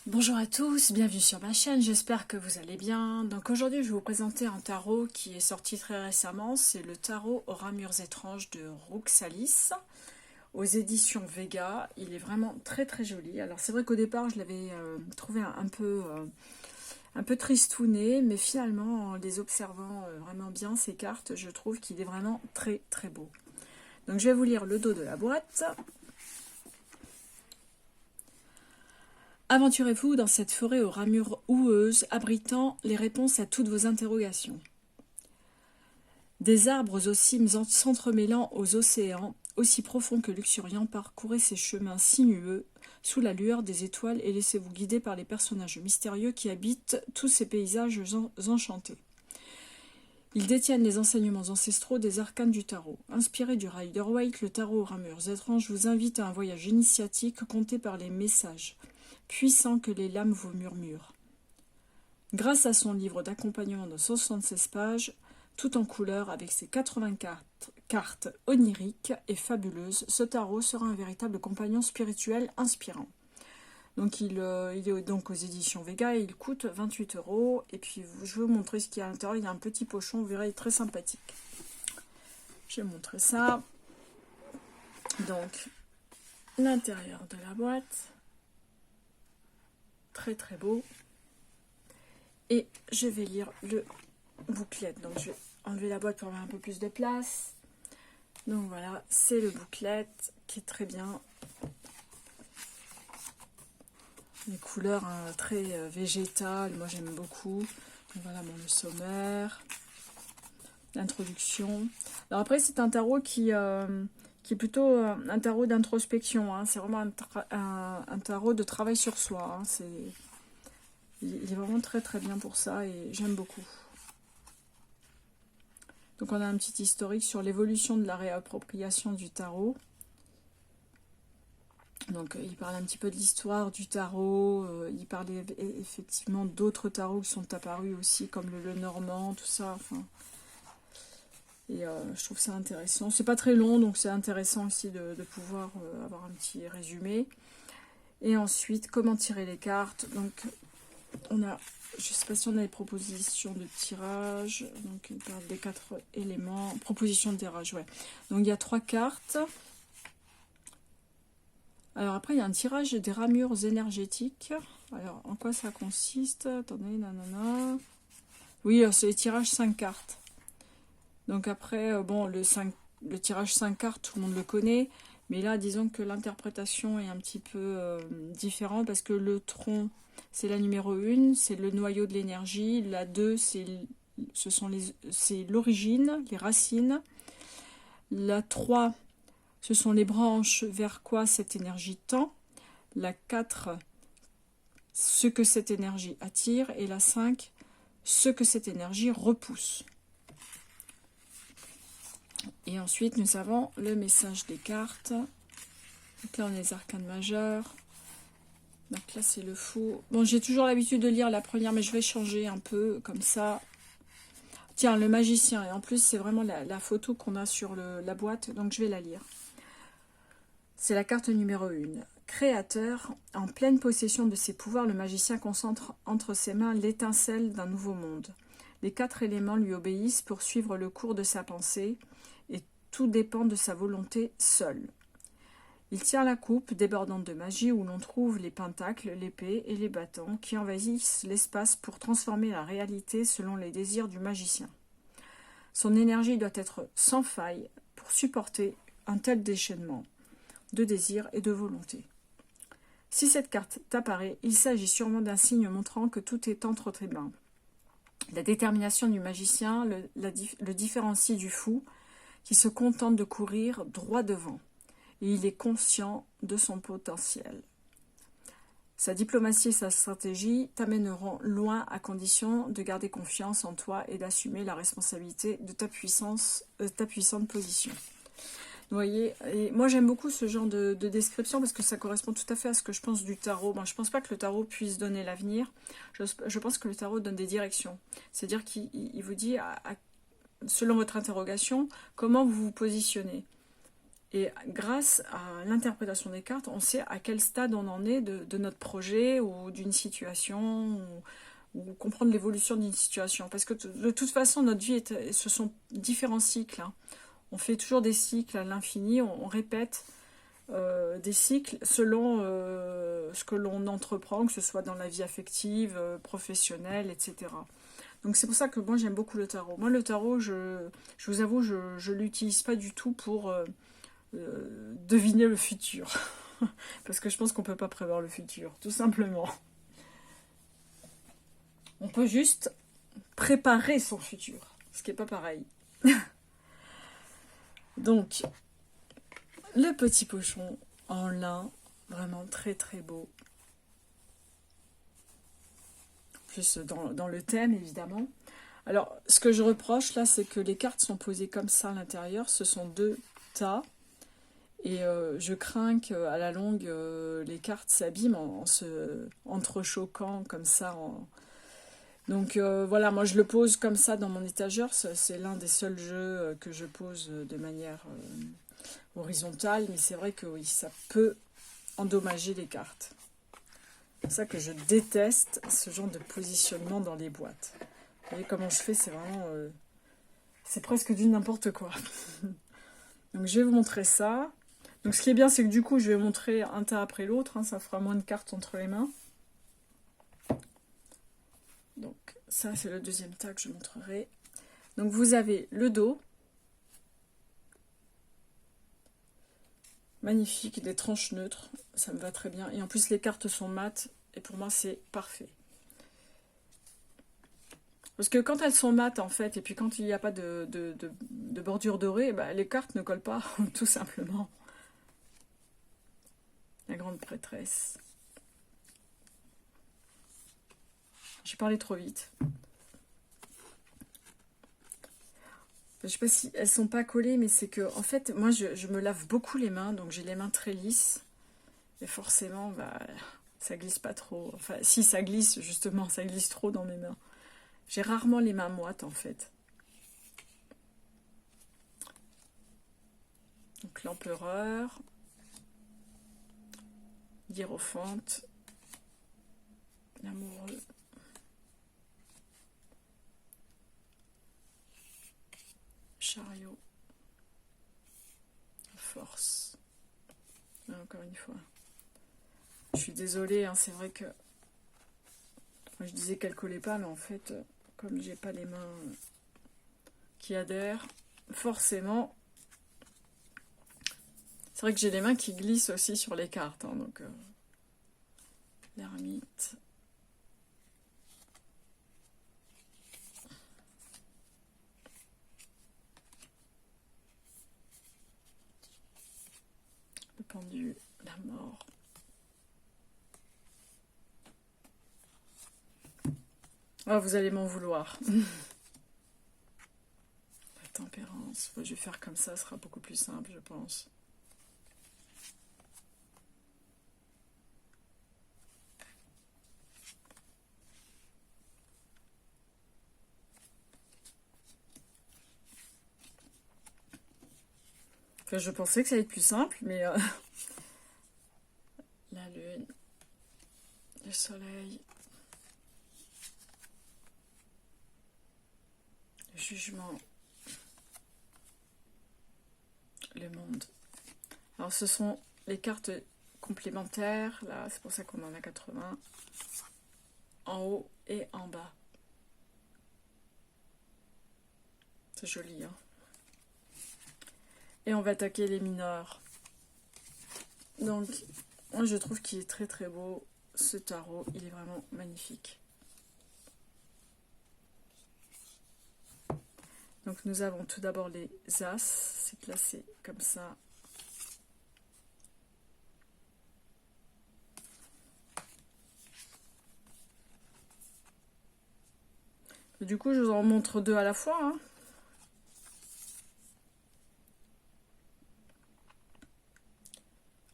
Bonjour à tous, bienvenue sur ma chaîne, j'espère que vous allez bien. Donc aujourd'hui je vais vous présenter un tarot qui est sorti très récemment, c'est le tarot aux ramures étranges de Roxalis aux éditions Vega. Il est vraiment très très joli. Alors c'est vrai qu'au départ je l'avais trouvé un peu tristouné, mais finalement en les observant vraiment bien ces cartes, je trouve qu'il est vraiment très très beau. Donc je vais vous lire le dos de la boîte. Aventurez-vous dans cette forêt aux ramures houeuses, abritant les réponses à toutes vos interrogations. Des arbres aux cimes s'entremêlant aux océans, aussi profonds que luxuriants, parcourez ces chemins sinueux sous la lueur des étoiles et laissez-vous guider par les personnages mystérieux qui habitent tous ces paysages enchantés. Ils détiennent les enseignements ancestraux des arcanes du tarot. Inspiré du Rider-Waite, le tarot aux ramures étranges vous invite à un voyage initiatique compté par les messages puissant que les lames vous murmurent. Grâce à son livre d'accompagnement de 176 pages, tout en couleur avec ses 84 cartes oniriques et fabuleuses, ce tarot sera un véritable compagnon spirituel inspirant. Donc il est donc aux éditions Vega et il coûte 28 €. Et puis je vais vous montrer ce qu'il y a à l'intérieur. Il y a un petit pochon, vous verrez, il est très sympathique. Je vais vous montrer ça. Donc l'intérieur de la boîte. Très très beau. Et je vais lire le booklet. Donc je vais enlever la boîte pour avoir un peu plus de place. Donc voilà, c'est le booklet qui est très bien. Les couleurs très végétales, moi j'aime beaucoup. Donc voilà le sommaire, l'introduction. Alors après c'est un tarot qui est plutôt un tarot d'introspection. Hein. C'est vraiment un tarot de travail sur soi. Hein. Il est vraiment très très bien pour ça et j'aime beaucoup. Donc on a un petit historique sur l'évolution de la réappropriation du tarot. Donc il parle un petit peu de l'histoire du tarot, il parlait effectivement d'autres tarots qui sont apparus aussi, comme le Lenormand, tout ça. Enfin, et je trouve ça intéressant. C'est pas très long, donc c'est intéressant aussi de pouvoir avoir un petit résumé. Et ensuite, comment tirer les cartes. Donc on a, je sais pas si on a les propositions de tirage. Donc il parle des 4 éléments. Proposition de tirage, ouais. Donc il y a 3 cartes. Alors après, il y a un tirage des ramures énergétiques. Alors, en quoi ça consiste? Attendez, nanana. Oui, c'est les tirages 5 cartes. Donc après, bon, le tirage 5 cartes, tout le monde le connaît. Mais là, disons que l'interprétation est un petit peu différente parce que le tronc, c'est la numéro 1, c'est le noyau de l'énergie. La 2, c'est l'origine, les racines. La 3, ce sont les branches vers quoi cette énergie tend. La 4, ce que cette énergie attire. Et la 5, ce que cette énergie repousse. Et ensuite, nous avons le message des cartes. Donc là, on a les arcanes majeures. Donc là, c'est le fou. Bon, j'ai toujours l'habitude de lire la première, mais je vais changer un peu, comme ça. Tiens, le magicien. Et en plus, c'est vraiment la photo qu'on a sur la boîte. Donc, je vais la lire. C'est la carte numéro 1. Créateur, en pleine possession de ses pouvoirs, le magicien concentre entre ses mains l'étincelle d'un nouveau monde. Les 4 éléments lui obéissent pour suivre le cours de sa pensée, et tout dépend de sa volonté seule. Il tient la coupe débordante de magie où l'on trouve les pentacles, l'épée et les bâtons qui envahissent l'espace pour transformer la réalité selon les désirs du magicien. Son énergie doit être sans faille pour supporter un tel déchaînement de désir et de volonté. Si cette carte t'apparaît, il s'agit sûrement d'un signe montrant que tout est entre tes mains. La détermination du magicien le différencie du fou qui se contente de courir droit devant. Et il est conscient de son potentiel. Sa diplomatie et sa stratégie t'amèneront loin à condition de garder confiance en toi et d'assumer la responsabilité de ta puissante position. Vous voyez, et moi j'aime beaucoup ce genre de description parce que ça correspond tout à fait à ce que je pense du tarot. Bon, je ne pense pas que le tarot puisse donner l'avenir, je pense que le tarot donne des directions. C'est-à-dire qu'il vous dit, selon votre interrogation, comment vous vous positionnez. Et grâce à l'interprétation des cartes, on sait à quel stade on en est de notre projet ou d'une situation, ou comprendre l'évolution d'une situation. Parce que de toute façon, notre vie, ce sont différents cycles. Hein. On fait toujours des cycles à l'infini, on répète des cycles selon ce que l'on entreprend, que ce soit dans la vie affective, professionnelle, etc. Donc c'est pour ça que moi j'aime beaucoup le tarot. Moi le tarot, je vous avoue, je ne l'utilise pas du tout pour deviner le futur. Parce que je pense qu'on ne peut pas prévoir le futur, tout simplement. On peut juste préparer son futur, ce qui n'est pas pareil. Donc, le petit pochon en lin, vraiment très très beau. Plus dans le thème, évidemment. Alors, ce que je reproche là, c'est que les cartes sont posées comme ça à l'intérieur. Ce sont 2 tas. Et je crains qu'à la longue, les cartes s'abîment en se entrechoquant comme ça. Donc voilà, moi je le pose comme ça dans mon étagère. C'est l'un des seuls jeux que je pose de manière horizontale. Mais c'est vrai que oui, ça peut endommager les cartes. C'est pour ça que je déteste ce genre de positionnement dans les boîtes. Vous voyez comment je fais, c'est vraiment... c'est presque du n'importe quoi. Donc je vais vous montrer ça. Donc ce qui est bien, c'est que du coup, je vais montrer un tas après l'autre. Hein, ça fera moins de cartes entre les mains. Donc ça, c'est le deuxième tas que je montrerai. Donc vous avez le dos. Magnifique, des tranches neutres. Ça me va très bien. Et en plus, les cartes sont mates. Et pour moi, c'est parfait. Parce que quand elles sont mates, en fait, et puis quand il n'y a pas de bordure dorée, bah, les cartes ne collent pas, tout simplement. La grande prêtresse. J'ai parlé trop vite. Je ne sais pas si elles sont pas collées, mais c'est que, en fait, moi, je me lave beaucoup les mains, donc j'ai les mains très lisses. Et forcément, bah, ça glisse pas trop. Enfin, si ça glisse, justement, ça glisse trop dans mes mains. J'ai rarement les mains moites, en fait. Donc, l'empereur. Hiérophante. L'amoureux. Chariot. Force. Encore une fois. Je suis désolée, hein, c'est vrai que moi, je disais qu'elle collait pas, mais en fait, comme j'ai pas les mains qui adhèrent, forcément, c'est vrai que j'ai les mains qui glissent aussi sur les cartes. Hein, donc, l'ermite. Le pendu, la mort. Oh, vous allez m'en vouloir. La tempérance. Je vais faire comme ça, ce sera beaucoup plus simple, je pense. Enfin, je pensais que ça allait être plus simple, mais... la lune. Le soleil. Le jugement. Le monde. Alors ce sont les cartes complémentaires, là c'est pour ça qu'on en a 80, en haut et en bas. C'est joli, hein. Et on va attaquer les mineurs. Donc, moi je trouve qu'il est très très beau, ce tarot, il est vraiment magnifique. Donc nous avons tout d'abord les As, c'est classé comme ça. Du coup, je vous en montre 2 à la fois. Hein.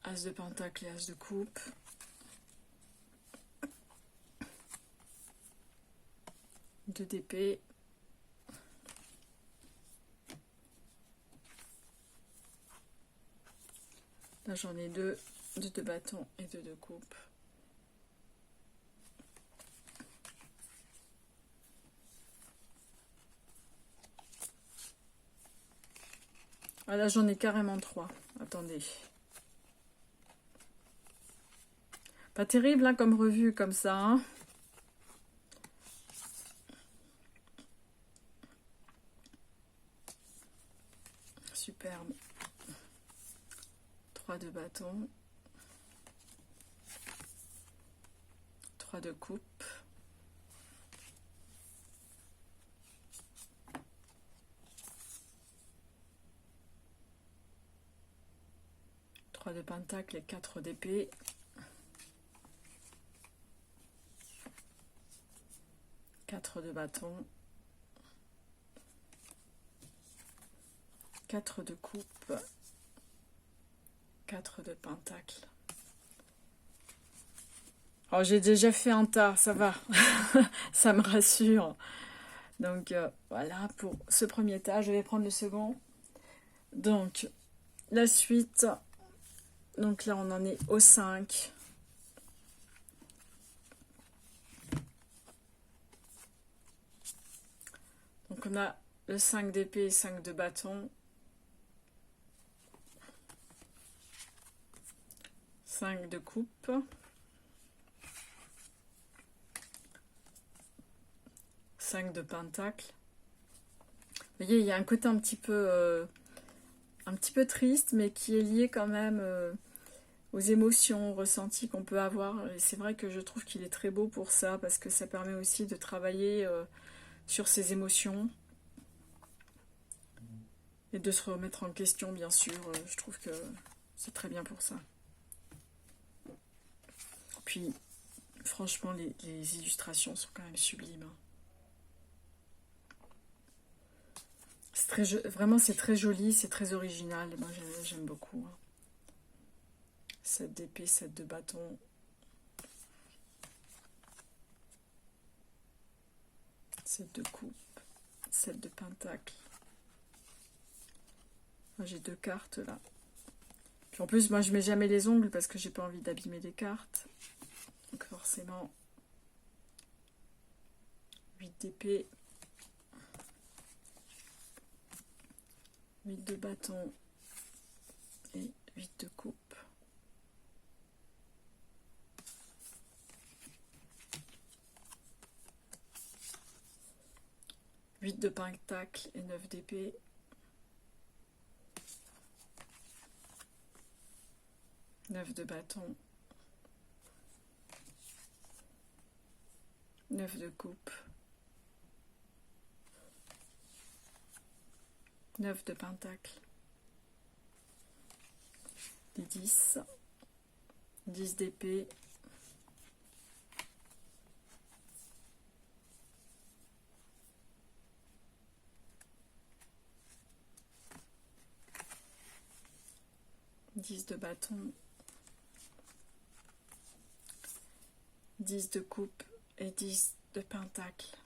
As de pentacle et As de coupe. Deux d'épée. Là, j'en ai deux de 2 bâtons et de 2 coupes. Ah, là, j'en ai carrément 3. Attendez. Pas terrible, hein, comme revue, comme ça, hein. Superbe. 3 de bâton. 3 de coupe. De pentacle et 4 d'épée. Quatre de bâton. 4 de coupe. 4 de pentacle. Oh, j'ai déjà fait un tas, ça va. Ça me rassure. Donc voilà pour ce premier tas. Je vais prendre le second. Donc la suite. Donc là, on en est au 5. Donc on a le 5 d'épée et 5 de bâton. 5 de coupe. 5 de pentacle. Vous voyez, il y a un côté un petit peu triste, mais qui est lié quand même aux émotions ressenties qu'on peut avoir. Et c'est vrai que je trouve qu'il est très beau pour ça, parce que ça permet aussi de travailler sur ses émotions et de se remettre en question, bien sûr. Je trouve que c'est très bien pour ça. Puis, franchement, les illustrations sont quand même sublimes. Vraiment, c'est très joli, c'est très original. Moi, j'aime beaucoup. 7 d'épée, 7 de bâton. 7 de coupe, 7 de pentacle. J'ai 2 cartes là. Puis en plus, moi, je mets jamais les ongles parce que j'ai pas envie d'abîmer les cartes. Donc forcément, 8 d'épée. 8 de bâton et 8 de coupe. Huit de pentacle et 9 d'épée. Neuf de bâton. 9 de coupe. 9 de pentacle. Des 10. 10 d'épée. 10 de bâton. 10 de coupe et 10 de pentacle.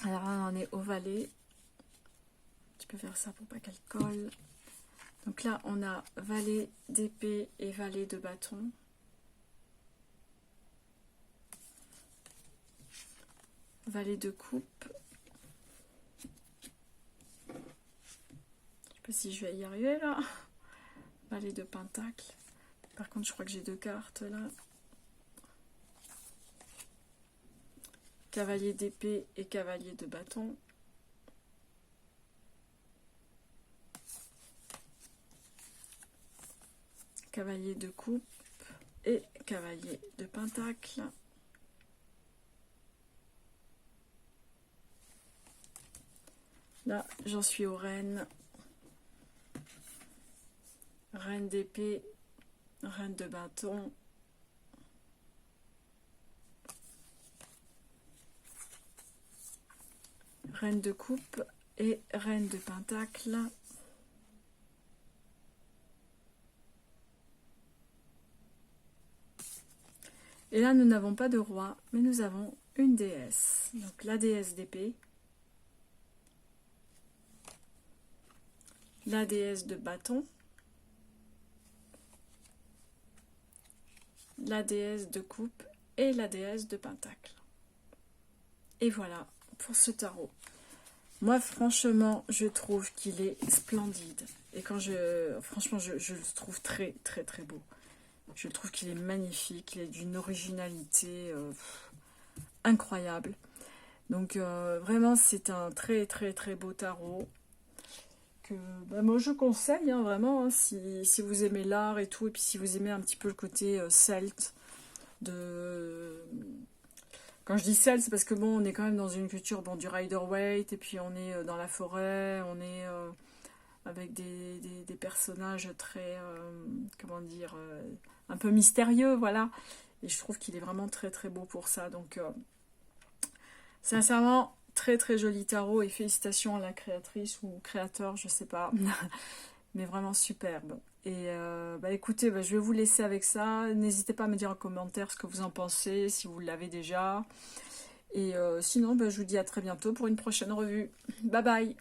Alors là, on en est au valet. Tu peux faire ça pour pas qu'elle colle. Donc là, on a valet d'épée et valet de bâton. Valet de coupe. Je sais pas si je vais y arriver là. Valet de pentacle. Par contre, je crois que j'ai 2 cartes là. Cavalier d'épée et cavalier de bâton. Cavalier de coupe et cavalier de pentacle. Là, j'en suis aux reines. Reine d'épée, reine de bâton. Reine de coupe et reine de pentacle. Et là, nous n'avons pas de roi, mais nous avons une déesse. Donc la déesse d'épée. la déesse de bâton, la déesse de coupe et la déesse de pentacle. Et voilà pour ce tarot. Moi, franchement, je trouve qu'il est splendide. Et franchement, je le trouve très, très, très beau. Je trouve qu'il est magnifique, il est d'une originalité incroyable. Donc, vraiment, c'est un très, très, très beau tarot. Que moi, je conseille, hein, vraiment, hein, si vous aimez l'art et tout, et puis si vous aimez un petit peu le côté celte de... Quand je dis celte, c'est parce que bon, on est quand même dans une culture du Rider-Waite, et puis on est dans la forêt, on est avec des personnages très, comment dire, un peu mystérieux, voilà. Et je trouve qu'il est vraiment très très beau pour ça. Donc, sincèrement, très très joli tarot, et félicitations à la créatrice ou créateur, je sais pas. Mais vraiment superbe. Et écoutez, je vais vous laisser avec ça. N'hésitez pas à me dire en commentaire ce que vous en pensez, si vous l'avez déjà. Et sinon, je vous dis à très bientôt pour une prochaine revue. Bye bye!